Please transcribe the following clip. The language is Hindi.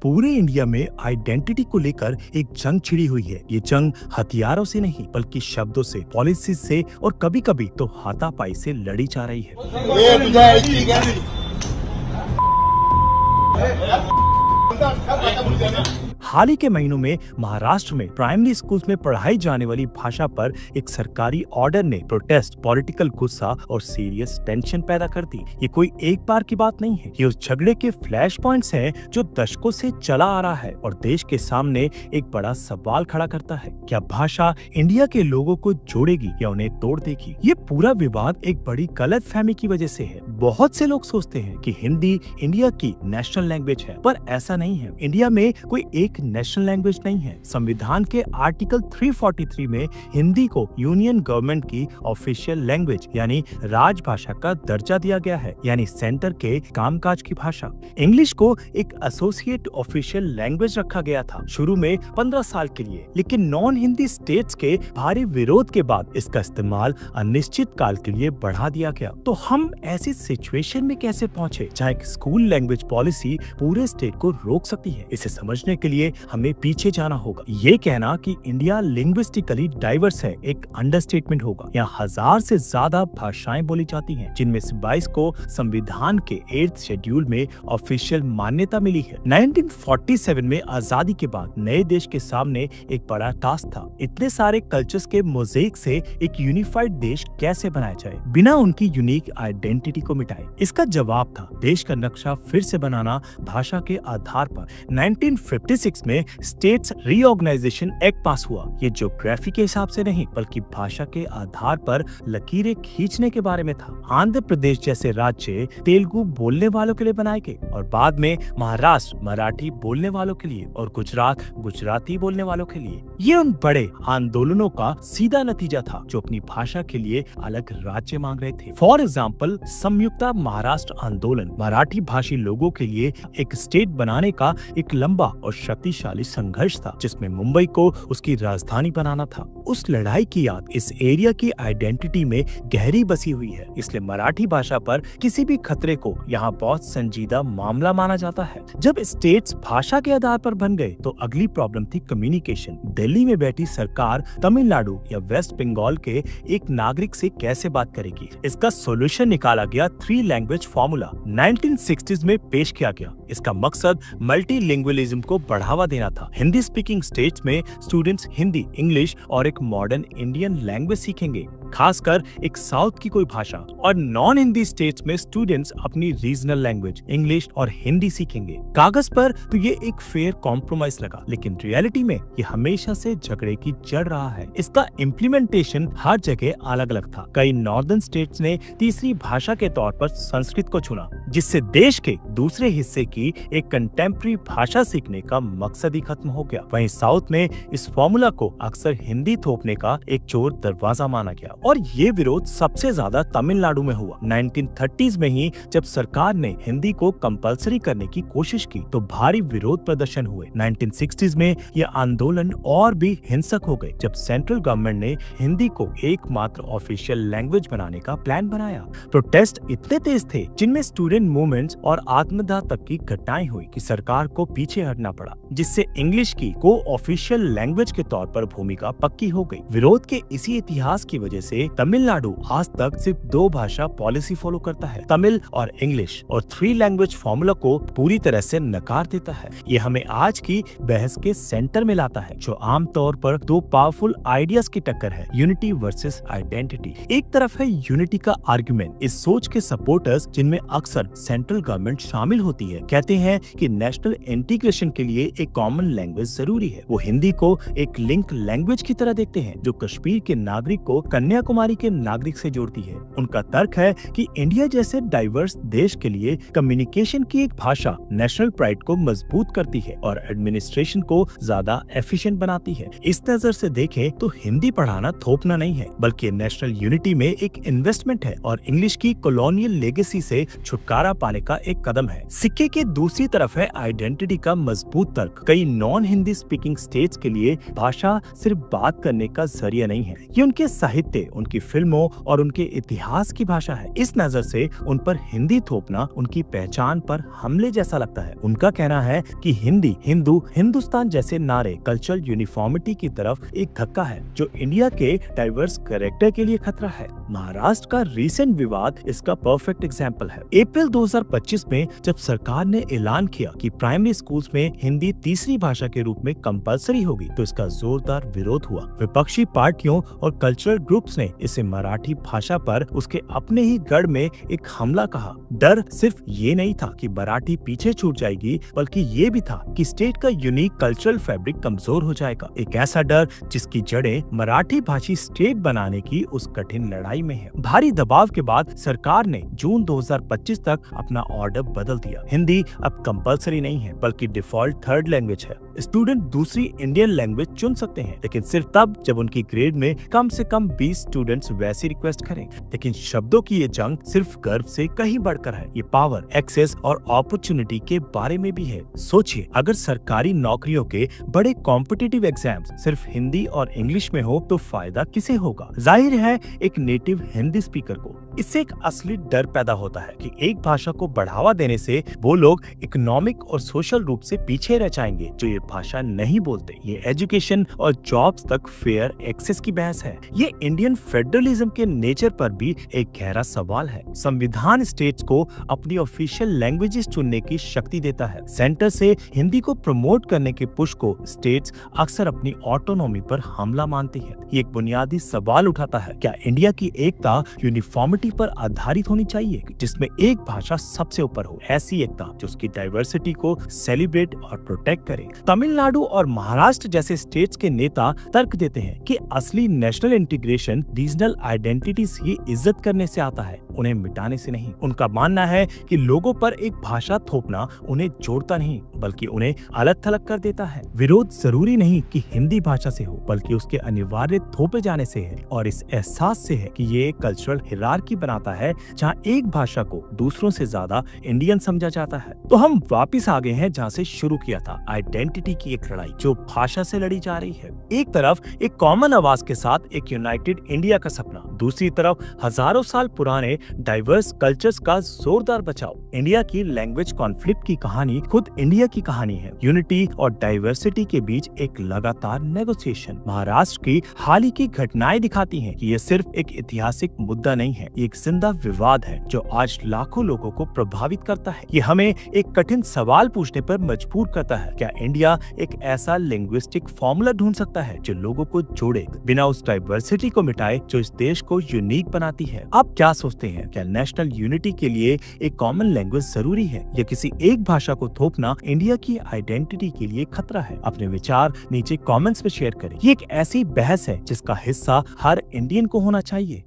पूरे इंडिया में आइडेंटिटी को लेकर एक जंग छिड़ी हुई है। ये जंग हथियारों से नहीं बल्कि शब्दों से, पॉलिसी से और कभी-कभी तो हाथापाई से लड़ी जा रही है। हाल ही के महीनों में महाराष्ट्र में प्राइमरी स्कूल्स में पढ़ाई जाने वाली भाषा पर एक सरकारी ऑर्डर ने प्रोटेस्ट, पॉलिटिकल गुस्सा और सीरियस टेंशन पैदा कर दी। ये कोई एक बार की बात नहीं है, ये उस झगड़े के फ्लैश पॉइंट्स हैं जो दशकों से चला आ रहा है और देश के सामने एक बड़ा सवाल खड़ा करता है। क्या भाषा इंडिया के लोगों को जोड़ेगी या उन्हें तोड़ देगी? ये पूरा विवाद एक बड़ी गलतफहमी की वजह से है। बहुत से लोग सोचते हैं कि हिंदी इंडिया की नेशनल लैंग्वेज है, पर ऐसा नहीं है। इंडिया में कोई एक नेशनल लैंग्वेज नहीं है। संविधान के आर्टिकल 343 में हिंदी को यूनियन गवर्नमेंट की ऑफिशियल लैंग्वेज यानी राजभाषा का दर्जा दिया गया है, यानी सेंटर के कामकाज की भाषा। इंग्लिश को एक एसोसिएट ऑफिशियल लैंग्वेज रखा गया था शुरू में 15 साल के लिए, लेकिन नॉन हिंदी स्टेट्स के भारी विरोध के बाद इसका इस्तेमाल अनिश्चित काल के लिए बढ़ा दिया गया। तो हम ऐसी सिचुएशन में कैसे पहुंचे जहां एक स्कूल लैंग्वेज पॉलिसी पूरे स्टेट को रोक सकती है? इसे समझने के लिए हमें पीछे जाना होगा। ये कहना कि इंडिया लिंग्विस्टिकली डाइवर्स है एक अंडरस्टेटमेंट होगा। यहाँ 1000 से ज्यादा भाषाएं बोली जाती हैं, जिनमें से 22 को संविधान के 8th शेड्यूल में ऑफिशियल मान्यता मिली है। 1947 में आजादी के बाद नए देश के सामने एक बड़ा टास्क था। इतने सारे कल्चर्स के मोज़ेक से एक यूनिफाइड देश कैसे बनाया जाए बिना उनकी यूनिक आइडेंटिटी को मिटाए? इसका जवाब था देश का नक्शा फिर से बनाना भाषा के आधार पर। 1956 में स्टेट्स रीऑर्गेनाइजेशन एक्ट पास हुआ। ये ज्योग्राफी के हिसाब से नहीं बल्कि भाषा के आधार पर लकीरें खींचने के बारे में था। आंध्र प्रदेश जैसे राज्य तेलुगु बोलने वालों के लिए बनाए गए और बाद में महाराष्ट्र मराठी बोलने वालों के लिए और गुजरात गुजराती बोलने वालों के लिए। ये उन बड़े आंदोलनों का सीधा नतीजा था जो अपनी भाषा के लिए अलग राज्य मांग रहे थे। फॉर एग्जाम्पल, संयुक्त महाराष्ट्र आंदोलन मराठी भाषी लोगों के लिए एक स्टेट बनाने का एक लंबा और शक्तिशाली संघर्ष था, जिसमें मुंबई को उसकी राजधानी बनाना था। उस लड़ाई की याद इस एरिया की आइडेंटिटी में गहरी बसी हुई है, इसलिए मराठी भाषा पर किसी भी खतरे को यहाँ बहुत संजीदा मामला माना जाता है। जब स्टेट्स भाषा के आधार पर बन गए तो अगली प्रॉब्लम थी कम्युनिकेशन। दिल्ली में बैठी सरकार तमिलनाडु या वेस्ट बंगाल के एक नागरिक से कैसे बात करेगी? इसका सोल्यूशन निकाला गया 3 लैंग्वेज फॉर्मूला 1960s में पेश किया गया। इसका मकसद मल्टीलिंगुअलिज्म को बढ़ावा देना था। हिंदी स्पीकिंग स्टेट्स में स्टूडेंट्स हिंदी, इंग्लिश और एक मॉडर्न इंडियन लैंग्वेज सीखेंगे, खासकर एक साउथ की कोई भाषा, और नॉन हिंदी स्टेट्स में स्टूडेंट्स अपनी रीजनल लैंग्वेज इंग्लिश और हिंदी सीखेंगे। कागज पर तो ये एक फेयर कॉम्प्रोमाइज लगा, लेकिन रियलिटी में ये हमेशा से झगड़े की जड़ रहा है। इसका इम्प्लीमेंटेशन हर जगह अलग अलग था। कई नॉर्दर्न स्टेट्स ने तीसरी भाषा के तौर पर संस्कृत को चुना, जिससे देश के दूसरे हिस्से की एक कंटेम्प्रेरी भाषा सीखने का मकसद ही खत्म हो गया। वहीं साउथ में इस फॉर्मूला को अक्सर हिंदी थोपने का एक चोर दरवाजा माना गया और ये विरोध सबसे ज्यादा तमिलनाडु में हुआ। 1930s में ही जब सरकार ने हिंदी को कंपलसरी करने की कोशिश की तो भारी विरोध प्रदर्शन हुए। 1960s में ये आंदोलन और भी हिंसक हो गए जब सेंट्रल गवर्नमेंट ने हिंदी को एकमात्र ऑफिशियल लैंग्वेज बनाने का प्लान बनाया। प्रोटेस्ट इतने तेज थे जिनमें स्टूडेंट मूवमेंट्स और आत्मदाह तक की घटनाएं हुई कि सरकार को पीछे हटना पड़ा, जिससे इंग्लिश की को ऑफिशियल लैंग्वेज के तौर पर भूमिका पक्की हो गई। विरोध के इसी इतिहास की वजह से तमिलनाडु आज तक सिर्फ 2 भाषा पॉलिसी फॉलो करता है, तमिल और इंग्लिश, और 3 लैंग्वेज फॉर्मूला को पूरी तरह से नकार देता है। ये हमें आज की बहस के सेंटर में लाता है, जो आमतौर पर 2 पावरफुल आइडियाज की टक्कर है, यूनिटी वर्सेस आइडेंटिटी। एक तरफ है यूनिटी का आर्गुमेंट। इस सोच के सपोर्टर्स, जिनमें अक्सर सेंट्रल गवर्नमेंट शामिल होती है, कहते हैं कि नेशनल इंटीग्रेशन के लिए एक कॉमन लैंग्वेज जरूरी है। वो हिंदी को एक लिंक लैंग्वेज की तरह देखते हैं जो कश्मीर के नागरिक को कन्याकुमारी के नागरिक से जोड़ती है। उनका तर्क है कि इंडिया जैसे डाइवर्स देश के लिए कम्युनिकेशन की एक भाषा नेशनल प्राइड को मजबूत करती है और एडमिनिस्ट्रेशन को ज्यादा एफिशिएंट बनाती है। इस नजर से देखें तो हिंदी पढ़ाना थोपना नहीं है, बल्कि नेशनल यूनिटी में एक इन्वेस्टमेंट है और इंग्लिश की कॉलोनियल लेगेसी से छुटकारा पाने का एक कदम है। सिक्के के दूसरी तरफ है आइडेंटिटी का मजबूत तर्क। कई नॉन हिंदी स्पीकिंग स्टेट्स के लिए भाषा सिर्फ बात करने का जरिया नहीं है, ये उनके साहित्य, उनकी फिल्मों और उनके इतिहास की भाषा है। इस नजर से उन पर हिंदी थोपना उनकी पहचान पर हमले जैसा लगता है। उनका कहना है कि हिंदी, हिंदू, हिंदुस्तान जैसे नारे कल्चरल यूनिफॉर्मिटी की तरफ एक धक्का है जो इंडिया के डाइवर्स कैरेक्टर के लिए खतरा है। महाराष्ट्र का रीसेंट विवाद इसका परफेक्ट एग्जाम्पल है। अप्रैल 2025 में जब सरकार ने ऐलान किया कि प्राइमरी स्कूल्स में हिंदी तीसरी भाषा के रूप में कंपलसरी होगी, तो इसका जोरदार विरोध हुआ। विपक्षी पार्टियों और कल्चरल ग्रुप्स ने इसे मराठी भाषा पर उसके अपने ही गढ़ में एक हमला कहा। डर सिर्फ ये नहीं था कि मराठी पीछे छूट जाएगी, बल्कि ये भी था कि स्टेट का यूनिक कल्चरल फैब्रिक कमजोर हो जाएगा। एक ऐसा डर जिसकी जड़ें मराठी भाषी स्टेट बनाने की उस कठिन लड़ाई में है। भारी दबाव के बाद सरकार ने जून 2025 तक अपना ऑर्डर बदल दिया। हिंदी अब कंपलसरी नहीं है, बल्कि डिफॉल्ट थर्ड लैंग्वेज है। स्टूडेंट दूसरी इंडियन लैंग्वेज चुन सकते हैं, लेकिन सिर्फ तब जब उनकी ग्रेड में कम से कम 20 स्टूडेंट्स वैसी रिक्वेस्ट करें। लेकिन शब्दों की ये जंग सिर्फ गर्व से कहीं बढ़कर है। ये पावर, एक्सेस और अपॉर्चुनिटी के बारे में भी है। सोचिए, अगर सरकारी नौकरियों के बड़े कॉम्पिटिटिव एग्जाम्स सिर्फ हिंदी और इंग्लिश में हो तो फायदा किसे होगा? जाहिर है एक नेटिव हिंदी स्पीकर को। इससे एक असली डर पैदा होता है कि एक भाषा को बढ़ावा देने से वो लोग इकोनॉमिक और सोशल रूप से पीछे रह जाएंगे जो ये भाषा नहीं बोलते। ये एजुकेशन और जॉब्स तक फेयर एक्सेस की बहस है। ये इंडियन फेडरलिज्म के नेचर पर भी एक गहरा सवाल है। संविधान स्टेट्स को अपनी ऑफिशियल लैंग्वेजेस चुनने की शक्ति देता है। सेंटर से हिंदी को प्रमोट करने के पुश को स्टेट्स अक्सर अपनी ऑटोनॉमी पर हमला मानती है। ये एक बुनियादी सवाल उठाता है, क्या इंडिया की एकता यूनिफॉर्मिटी पर आधारित होनी चाहिए, जिसमें एक भाषा सबसे ऊपर हो? ऐसी एकता जो उसकी डाइवर्सिटी को सेलिब्रेट और प्रोटेक्ट करे। तमिलनाडु और महाराष्ट्र जैसे स्टेट्स के नेता तर्क देते हैं कि असली नेशनल इंटीग्रेशन रीजनल आइडेंटिटीज की इज्जत करने से आता है, उन्हें मिटाने से नहीं। उनका मानना है कि लोगों पर एक भाषा थोपना उन्हें जोड़ता नहीं, बल्कि उन्हें अलग थलग कर देता है। विरोध जरूरी नहीं कि हिंदी भाषा से हो, बल्कि उसके अनिवार्य थोपे जाने से है, और इस एहसास से है कि ये एक कल्चरल हिरार्की बनाता है जहाँ एक भाषा को दूसरों से ज्यादा इंडियन समझा जाता है। तो हम वापिस आ गए हैं जहाँ से शुरू किया था, आइडेंटिटी की एक लड़ाई जो भाषा से लड़ी जा रही है। एक तरफ एक कॉमन आवाज के साथ एक यूनाइटेड इंडिया का सपना, दूसरी तरफ हजारों साल पुराने डाइवर्स कल्चर्स का जोरदार बचाव। इंडिया की लैंग्वेज कॉन्फ्लिक्ट की कहानी खुद इंडिया की कहानी है। यूनिटी और डाइवर्सिटी के बीच एक लगातार नेगोशिएशन। महाराष्ट्र की हाल ही की घटनाएं दिखाती हैं कि यह सिर्फ एक ऐतिहासिक मुद्दा नहीं है, एक जिंदा विवाद है जो आज लाखों लोगों को प्रभावित करता है। ये हमें एक कठिन सवाल पूछने पर मजबूर करता है, क्या इंडिया एक ऐसा लिंग्विस्टिक फॉर्मूला ढूंढ सकता है जो लोगों को जोड़े बिना उस डाइवर्सिटी को मिटाए जो इस देश को यूनिक बनाती है? आप क्या सोचते हैं, क्या नेशनल यूनिटी के लिए एक कॉमन लैंग्वेज जरूरी है, या किसी एक भाषा को थोपना इंडिया की आइडेंटिटी के लिए खतरा है? अपने विचार नीचे कमेंट्स में शेयर करें। ये एक ऐसी बहस है जिसका हिस्सा हर इंडियन को होना चाहिए।